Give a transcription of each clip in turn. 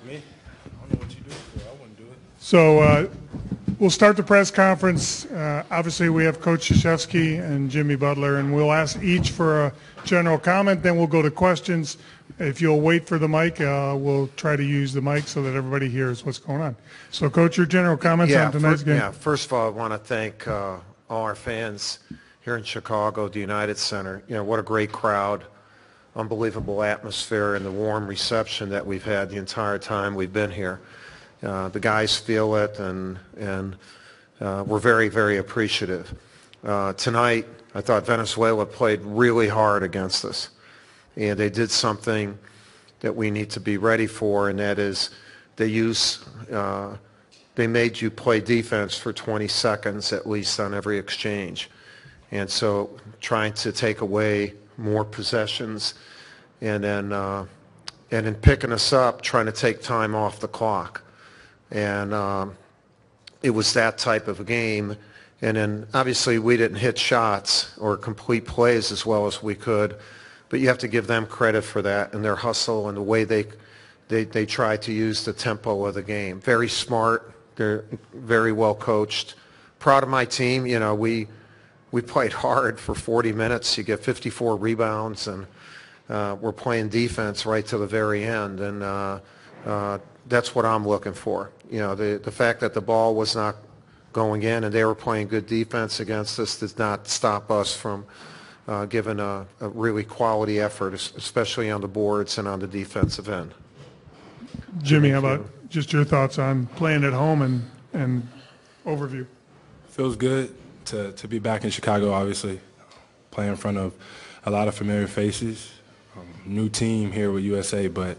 Me? I don't know what you do it for. I wouldn't do it. So we'll start the press conference. Obviously, we have Coach Krzyzewski and Jimmy Butler, and we'll ask each for a general comment. Then we'll go to questions. If you'll wait for the mic, we'll try to use the mic so that everybody hears what's going on. So, Coach, your general comments on tonight's game? Yeah, first of all, I want to thank all our fans here in Chicago, the United Center. You know, what a great crowd, unbelievable atmosphere, and the warm reception that we've had the entire time we've been here. The guys feel it, and we're very, very appreciative. Tonight, I thought Venezuela played really hard against us, and they did something that we need to be ready for, and that is they made you play defense for 20 seconds at least on every exchange. And so trying to take away more possessions, and then in picking us up, trying to take time off the clock. And it was that type of a game. And then obviously we didn't hit shots or complete plays as well as we could, but you have to give them credit for that and their hustle and the way they try to use the tempo of the game. Very smart. They're very well coached. Proud of my team. You know, we played hard for 40 minutes. You get 54 rebounds, and we're playing defense right to the very end. And that's what I'm looking for. You know, the fact that the ball was not going in and they were playing good defense against us did not stop us from giving a really quality effort, especially on the boards and on the defensive end. Jimmy, how about just your thoughts on playing at home and overview? Feels good to be back in Chicago, obviously, playing in front of a lot of familiar faces. New team here with USA, but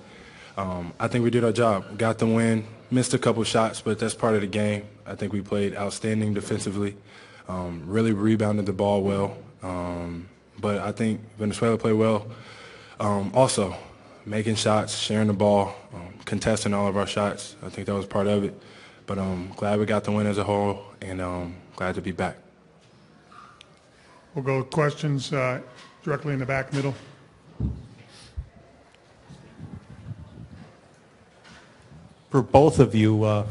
I think we did our job. Got the win, missed a couple shots, but that's part of the game. I think we played outstanding defensively, really rebounded the ball well. But I think Venezuela played well. Also, making shots, sharing the ball, contesting all of our shots. I think that was part of it. But I'm glad we got the win as a whole, and glad to be back. We'll go with questions directly in the back middle. For both of you,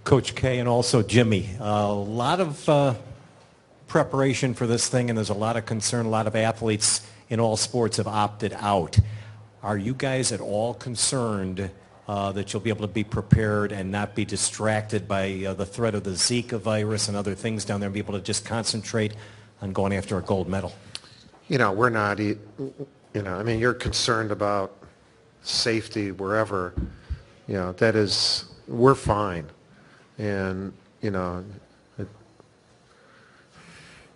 Coach K and also Jimmy, a lot of preparation for this thing, and there's a lot of concern. A lot of athletes in all sports have opted out. Are you guys at all concerned that you'll be able to be prepared and not be distracted by the threat of the Zika virus and other things down there and be able to just concentrate on going after a gold medal? You know, we're not, you know, I mean, you're concerned about safety wherever, you know, that is, we're fine. And, you know,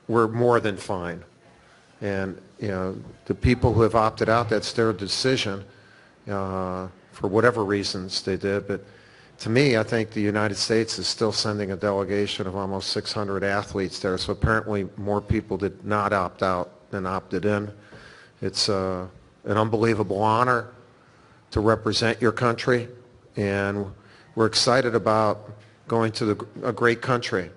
we're more than fine. And, you know, the people who have opted out, that's their decision for whatever reasons they did. But to me, I think the United States is still sending a delegation of almost 600 athletes there. So apparently more people did not opt out than opted in. It's an unbelievable honor to represent your country. And we're excited about going to a great country.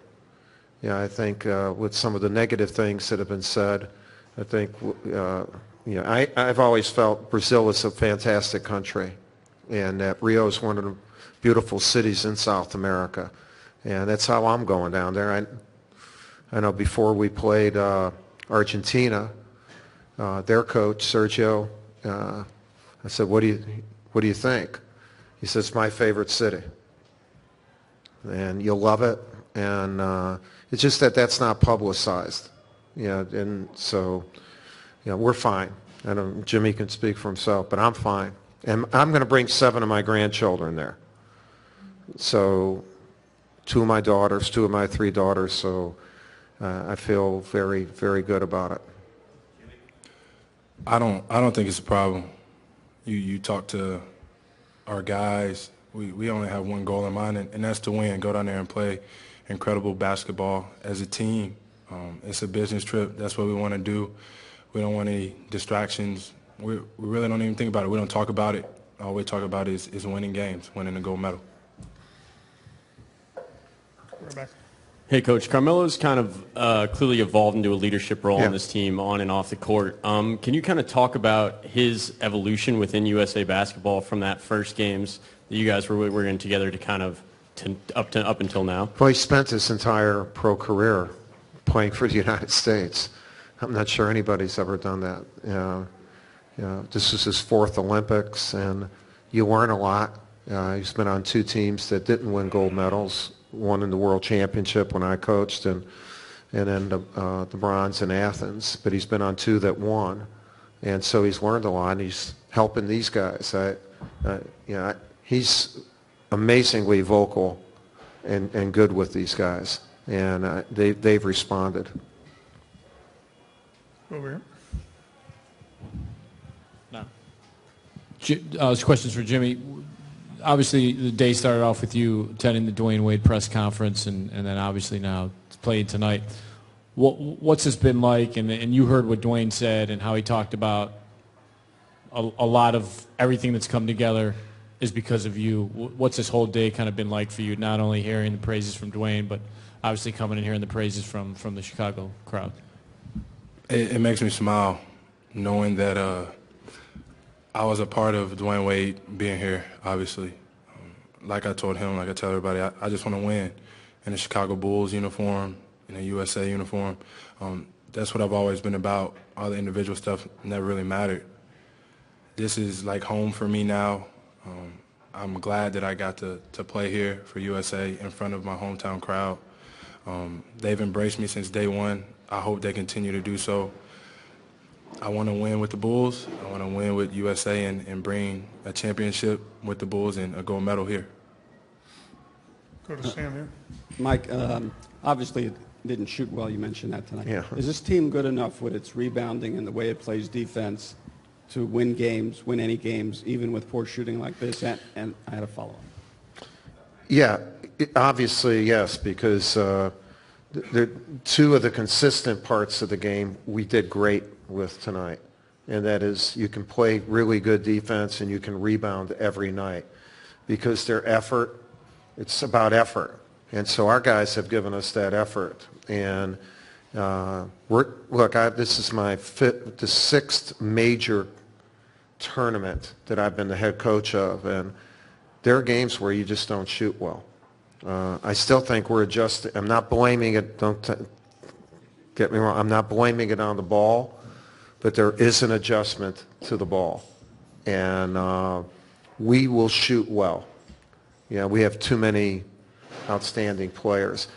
Yeah, I think with some of the negative things that have been said, I think, you know, I've always felt Brazil is a fantastic country, and that Rio is one of the beautiful cities in South America, and that's how I'm going down there. I know before we played Argentina, their coach Sergio, I said, what do you think? He says, it's my favorite city, and you'll love it, and it's just that that's not publicized. Yeah, and so, you know, we're fine. I don't, Jimmy can speak for himself, but I'm fine. And I'm going to bring 7 of my grandchildren there. So 2 of my daughters, 2 of my 3 daughters, so I feel very, very good about it. I don't think it's a problem. You talk to our guys, we only have one goal in mind, and that's to win. Go down there and play incredible basketball as a team. It's a business trip. That's what we want to do. We don't want any distractions. We really don't even think about it. We don't talk about it. All we talk about is winning games, winning the gold medal. We're back. Hey, Coach. Carmelo's kind of clearly evolved into a leadership role Yeah. on this team on and off the court. Can you kind of talk about his evolution within USA Basketball from that first games that you guys were in together to kind of up until now? Well, he spent his entire pro career playing for the United States. I'm not sure anybody's ever done that. This was his fourth Olympics, and you learn a lot. He's been on two teams that didn't win gold medals, one in the World Championship when I coached, and then the bronze in Athens. But he's been on two that won, and so he's learned a lot. And he's helping these guys. He's amazingly vocal and good with these guys, and they've responded. Over here. This question's for Jimmy. Obviously, the day started off with you attending the Dwayne Wade press conference, and then obviously now playing tonight. What's this been like? And you heard what Dwayne said and how he talked about a lot of everything that's come together is because of you. What's this whole day kind of been like for you, not only hearing the praises from Dwayne, but obviously coming and hearing the praises from the Chicago crowd? It makes me smile knowing that I was a part of Dwayne Wade being here, obviously. Like I told him, like I tell everybody, I just want to win in the Chicago Bulls uniform, in a USA uniform. That's what I've always been about. All the individual stuff never really mattered. This is like home for me now. I'm glad that I got to play here for USA in front of my hometown crowd. They've embraced me since day one. I hope they continue to do so. I want to win with the Bulls. I want to win with USA and bring a championship with the Bulls and a gold medal here. Go to Sam here. Mike, obviously it didn't shoot well. You mentioned that tonight. Yeah. Is this team good enough with its rebounding and the way it plays defense to win games, win any games, even with poor shooting like this? And I had a follow-up. Yeah, obviously, yes, because two of the consistent parts of the game we did great with tonight, and that is you can play really good defense and you can rebound every night because their effort, it's about effort. And so our guys have given us that effort. And this is the sixth major tournament that I've been the head coach of, and there are games where you just don't shoot well. I still think we're adjusting. I'm not blaming it, get me wrong, I'm not blaming it on the ball, but there is an adjustment to the ball. And we will shoot well. We have too many outstanding players.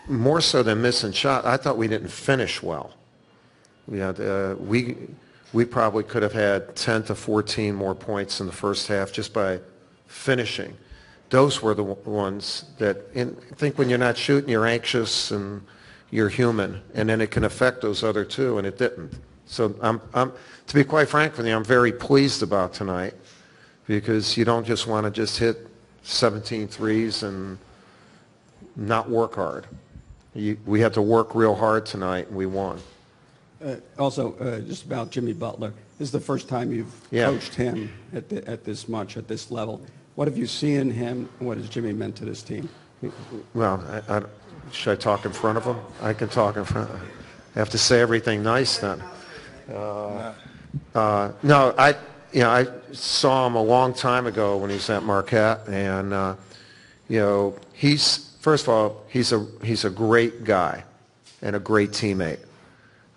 More so than missing shot, I thought we didn't finish well. We probably could have had 10 to 14 more points in the first half just by finishing. Those were the ones that, I think when you're not shooting, you're anxious and you're human, and then it can affect those other two, and it didn't. So to be quite frank with you, I'm very pleased about tonight because you don't just want to just hit 17 threes and not work hard. We had to work real hard tonight, and we won. Just about Jimmy Butler. This is the first time you've coached him at this level. What have you seen in him, and what has Jimmy meant to this team? Well, should I talk in front of him? I can talk in front. I have to say everything nice then. No, I saw him a long time ago when he was at Marquette, and first of all, he's a great guy and a great teammate.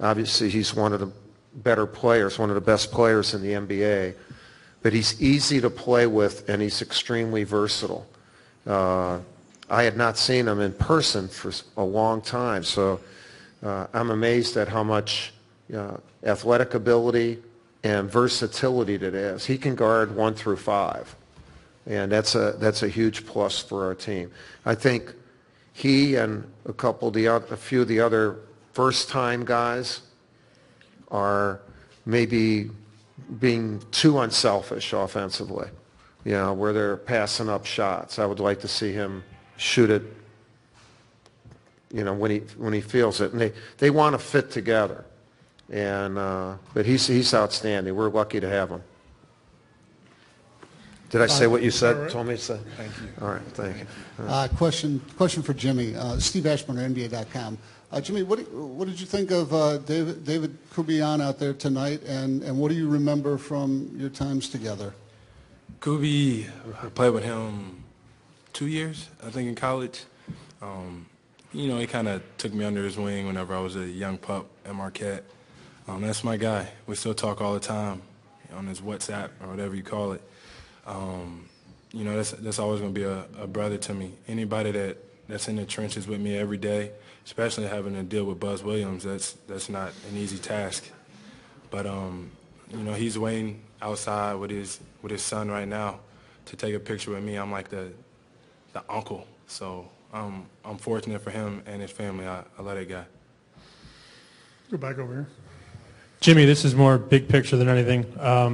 Obviously, he's one of the better players, one of the best players in the NBA, but he's easy to play with, and he's extremely versatile. I had not seen him in person for a long time, so I'm amazed at how much athletic ability and versatility that is. He can guard 1 through 5, and that's a huge plus for our team. I think he and a few of the other first-time guys are maybe being too unselfish offensively, where they're passing up shots. I would like to see him shoot it, when he feels it. And they want to fit together. And but he's outstanding. We're lucky to have him. Did I say what you said? all right. Told me to say? Thank you. All right, thank you. Question for Jimmy. Steve Ashburn, NBA.com. Jimmy, what did you think of David Kubian out there tonight, and what do you remember from your times together? Kubi, I played with him 2 years, I think, in college. You know, he kind of took me under his wing whenever I was a young pup at Marquette. That's my guy. We still talk all the time on his WhatsApp or whatever you call it. You know, that's always going to be a brother to me. Anybody that's in the trenches with me every day, especially having to deal with Buzz Williams, that's not an easy task. But you know, he's waiting outside with his son right now to take a picture with me. I'm like the uncle, so I'm fortunate for him and his family. I love that guy. Go back over here. Jimmy, this is more big picture than anything.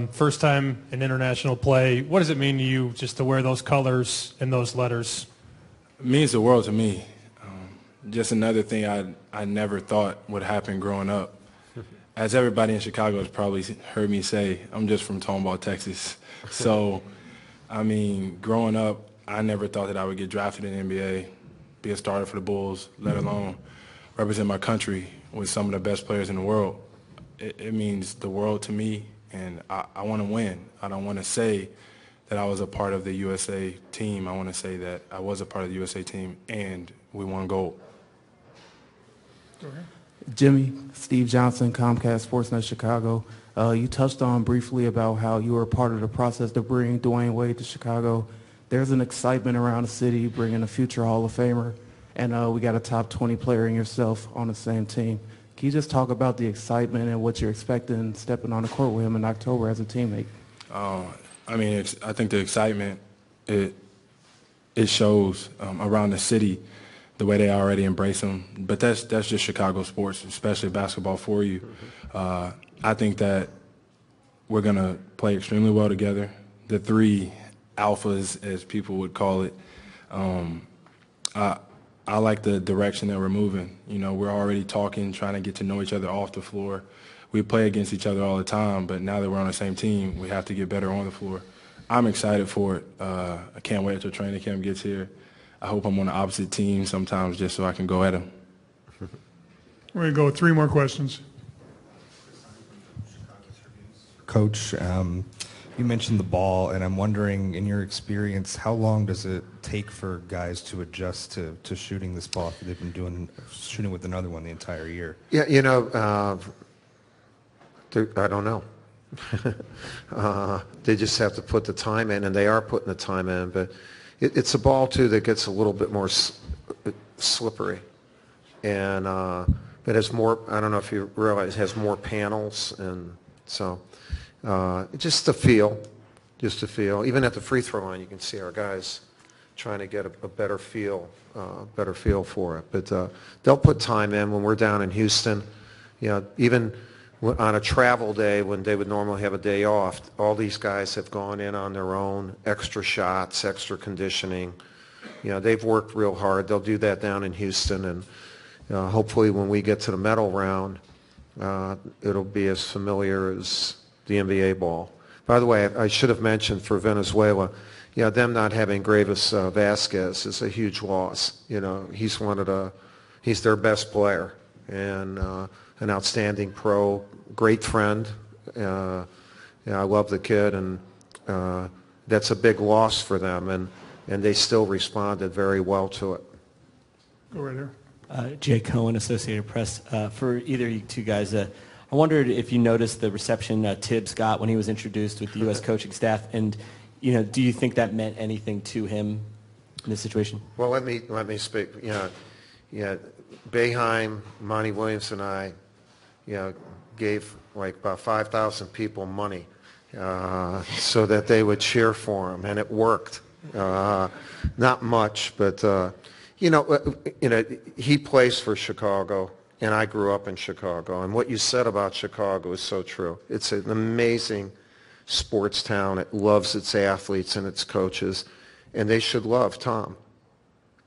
First time in international play. What does it mean to you just to wear those colors and those letters? It means the world to me. Just another thing I never thought would happen growing up. As everybody in Chicago has probably heard me say, I'm just from Tomball, Texas. So, I mean, growing up, I never thought that I would get drafted in the NBA, be a starter for the Bulls, let alone represent my country with some of the best players in the world. It means the world to me, and I want to win. I don't want to say that I was a part of the USA team. I want to say that I was a part of the USA team, and we won gold. Go ahead. Jimmy, Steve Johnson, Comcast Sportsnet Chicago. You touched on briefly about how you were a part of the process to bring Dwayne Wade to Chicago. There's an excitement around the city bringing a future Hall of Famer, and we got a top 20 player in yourself on the same team. Can you just talk about the excitement and what you're expecting stepping on the court with him in October as a teammate? I mean, I think the excitement, it shows around the city the way they already embrace him. But that's just Chicago sports, especially basketball for you. I think that we're going to play extremely well together. The three alphas, as people would call it. I like the direction that we're moving. You know, we're already talking, trying to get to know each other off the floor. We play against each other all the time, but now that we're on the same team, we have to get better on the floor. I'm excited for it. I can't wait until training camp gets here. I hope I'm on the opposite team sometimes just so I can go at him. We're going to go with 3 more questions. Coach, you mentioned the ball, and I'm wondering, in your experience, how long does it take for guys to adjust to shooting this ball if they've been shooting with another one the entire year? Yeah, you know, I don't know. They just have to put the time in, and they are putting the time in. But it's a ball, too, that gets a little bit more slippery. And it has more, I don't know if you realize, it has more panels. And so just a feel. Even at the free throw line, you can see our guys trying to get a better feel for it. But they'll put time in when we're down in Houston. You know, even on a travel day when they would normally have a day off, all these guys have gone in on their own, extra shots, extra conditioning. You know, they've worked real hard. They'll do that down in Houston, and hopefully when we get to the medal round, it'll be as familiar as the NBA ball. By the way, I should have mentioned for Venezuela, you know, them not having Gravis Vasquez is a huge loss. You know, he's their best player, and an outstanding pro, great friend. I love the kid, and that's a big loss for them, and they still responded very well to it. Go right here. Jay Cohen, Associated Press. For either of you two guys, I wondered if you noticed the reception Tibbs got when he was introduced with the U.S. coaching staff, and you know, do you think that meant anything to him in this situation? Well, let me speak. Boeheim, Monty Williams, and I, gave like about 5,000 people money so that they would cheer for him, and it worked. Not much, but he plays for Chicago, and I grew up in Chicago. And what you said about Chicago is so true. It's an amazing sports town. It loves its athletes and its coaches, and they should love Tom.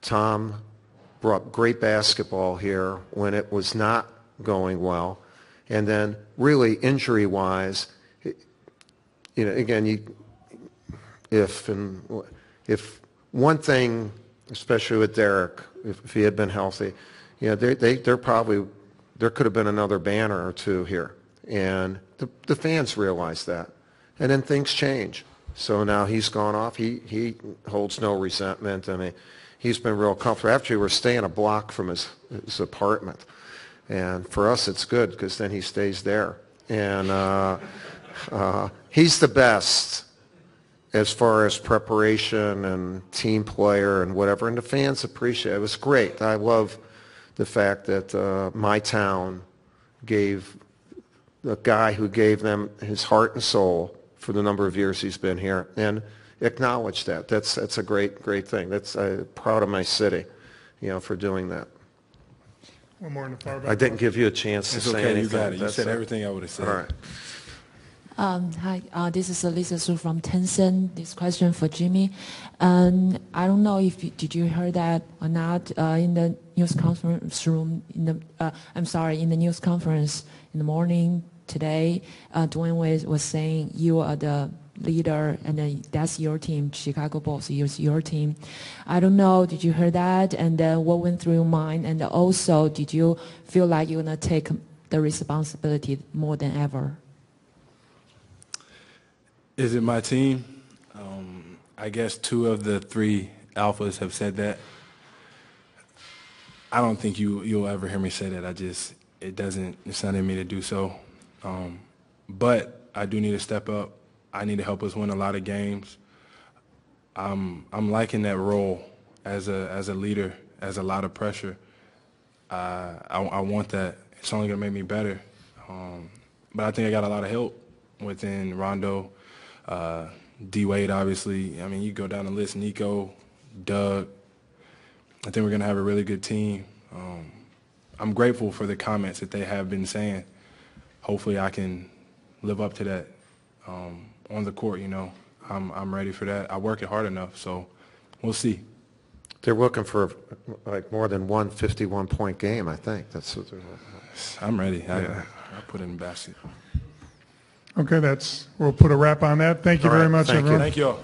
Tom brought great basketball here when it was not going well, and then really injury-wise, again, if one thing, especially with Derek, if he had been healthy, there could have been another banner or two here, and the fans realize that, and then things change. So now he's gone off. He holds no resentment. I mean, he's been real comfortable. Actually, we're staying a block from his apartment, and for us it's good because then he stays there, and he's the best as far as preparation and team player and whatever, and the fans appreciate it. It was great. I love the fact that my town gave the guy who gave them his heart and soul for the number of years he's been here, and acknowledge that. That's a great thing. I'm proud of my city, for doing that. One more in the far back. I didn't give you a chance to say anything. You got it. You That's said everything I would have said. All right. Hi, this is Lisa Su from Tencent. This question for Jimmy. I don't know if did you hear that or not in the news conference room. In the news conference in the morning today. Dwayne Wade was saying you are the leader and that's your team. Chicago Bulls is your team. I don't know. Did you hear that? And what went through your mind? And also, did you feel like you're gonna take the responsibility more than ever? Is it my team? I guess 2 of the 3 alphas have said that. I don't think you'll ever hear me say that. It's not in me to do so. But I do need to step up. I need to help us win a lot of games. I'm liking that role as a leader, as a lot of pressure. I want that. It's only gonna make me better. But I think I got a lot of help within Rondo. D. Wade, obviously. I mean, you go down the list, Nico, Doug. I think we're going to have a really good team. I'm grateful for the comments that they have been saying. Hopefully I can live up to that on the court, I'm ready for that. I work it hard enough, so we'll see. They're looking for like more than one 51-point game, I think. That's what they're I'm ready. I put it in the basket. Okay, we'll put a wrap on that. Thank you very much, Thank you. everyone. Thank you all.